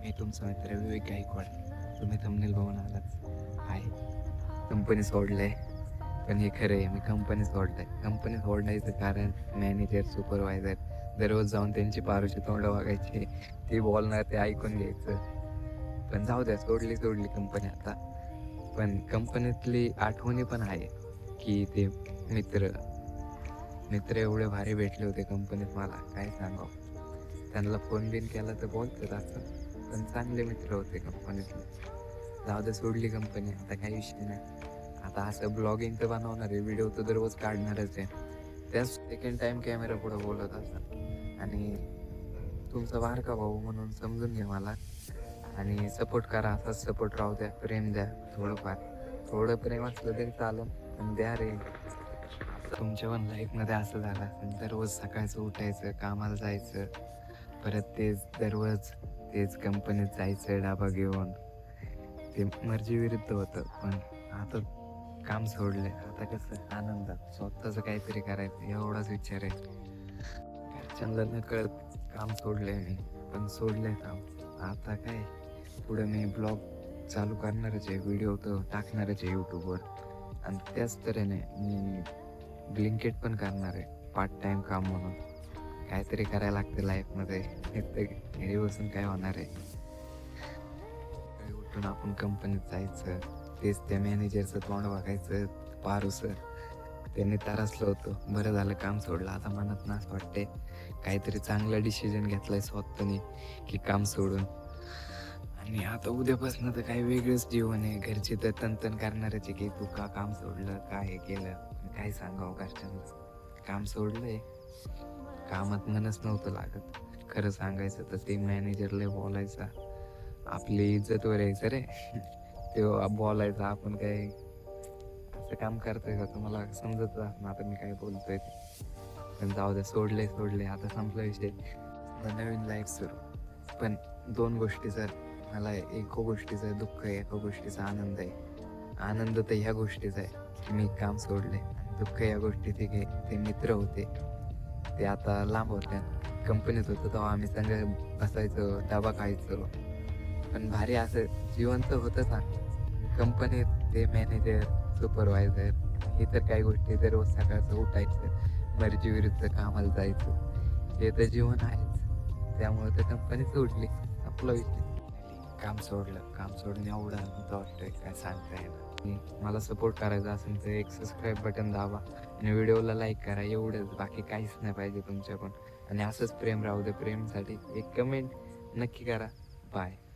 मी तुमचा मित्र विवेक गायकवाड. तुम्ही थंबनेल बघून आलाच आहे. कंपनी सोडलंय, पण हे खरं आहे, मी कंपनी सोडलंय. कंपनी सोडण्याचं कारण मॅनेजर, सुपरवायझर दररोज जाऊन त्यांची पारूची तोंडं वागायची, ते बोलणार ते ऐकून घ्यायचं. पण जाऊ द्या, सोडली कंपनी आता. पण कंपनीतली आठवणी पण आहे की ते मित्र मित्र एवढे भारी भेटले होते कंपनीत, मला काय सांगावं. त्यांना फोन बिन केला तर बोलतात असं, पण चांगले मित्र होते कंपनीतले. जाऊ दे, सोडली कंपनी आता, काही विषय नाही. आता असं ब्लॉगिंग तर बनवणार आहे, व्हिडिओ तर दररोज काढणारच आहे. त्याच सेकंड टाइम कॅमेरा पुढे बोलत असं. आणि तुमचा बारका भाऊ म्हणून समजून घ्या मला, आणि सपोर्ट करा, असाच सपोर्ट राहू द्या, प्रेम द्या. थोडं प्रेम असलं तरी चालेल, पण द्या रे. तुमच्या पण लाईफमध्ये असं झालं असेल, दररोज सकाळचं उठायचं, कामाला जायचं, परत तेच दररोज तेच कंपनीत जायचं डाबा घेऊन. ते मर्जी विरुद्ध होतं, पण आता काम सोडलंय. आता कसं आनंदात स्वतःचं काहीतरी करायचं एवढाच विचार आहे. घरच्यांना नकळत काम सोडलंय मी, पण सोडलंय काम. आता काय, पुढे मी ब्लॉग चालू करणारच आहे, व्हिडिओ तर टाकणारच आहे यूट्यूबवर. आणि त्याच तऱ्हेने मी ब्लिंकिट पण करणार आहे, पार्ट टाइम काम म्हणून. काहीतरी करायला लागतं लाईफमध्ये, नुसतं घरी बसून काय होणार आहे. सकाळी उठून आपण कंपनीत जायचं, तेच त्या मॅनेजरचं तोंड बघायचं, पारूसं. त्यांनी तरसलं होतं, बरं झालं काम सोडलं. आता मनात ना असं वाटतंय काहीतरी चांगला डिसिजन घेतलाय स्वतःने, की काम सोडून. आणि आता उद्यापासून तर काही वेगळंच जीवन आहे. घरचे तर तनतन करणारच आहे की तू का काम सोडलं, का हे केलं. काय सांगावं घरच्यांना, काम सोडलंय. कामात मनच नव्हतं लागत. खरं सांगायचं तर ते मॅनेजरला बोलायचा, आपली इज्जतवर यायचं रे. तेव्हा बोलायचा, आपण काय असं काम करतोय का, तुम्हाला समजत असणार आता मी काय बोलतोय ते. पण जाऊ दे, सोडले आता, संपला विषय. नवीन लाईफ सुरू. पण दोन गोष्टीचं मला, एका गोष्टीचं दुःख आहे, एका गोष्टीचा आनंद आहे. आनंद तर ह्या गोष्टीचा आहे की मी काम सोडले, आणि दुःख या गोष्टीचे की ते मित्र होते ते आता लांब होते. कंपनीत होतो तेव्हा आम्ही सगळं बसायचो, डबा खायचो, पण भारी असं जीवन तर होतं चांगलं. कंपनीत ते मॅनेजर, सुपरवायझर, इतर काही गोष्टी, दररोज सकाळचं उठायचं, मर्जी विरुद्ध कामाला जायचं, हे तर जीवन आहेच. त्यामुळे तर कंपनी सोडली, आपला विषय. काम सोडून एवढं आनंद वाटतोय काय सांगता येणार. मला सपोर्ट करायचा असेल तर एक सबस्क्राईब बटन दाबा आणि व्हिडिओला लाईक करा, एवढंच. बाकी काहीच नाही पाहिजे तुमच्याकडून. आणि असंच प्रेम राहू दे. प्रेमसाठी एक कमेंट नक्की करा. बाय.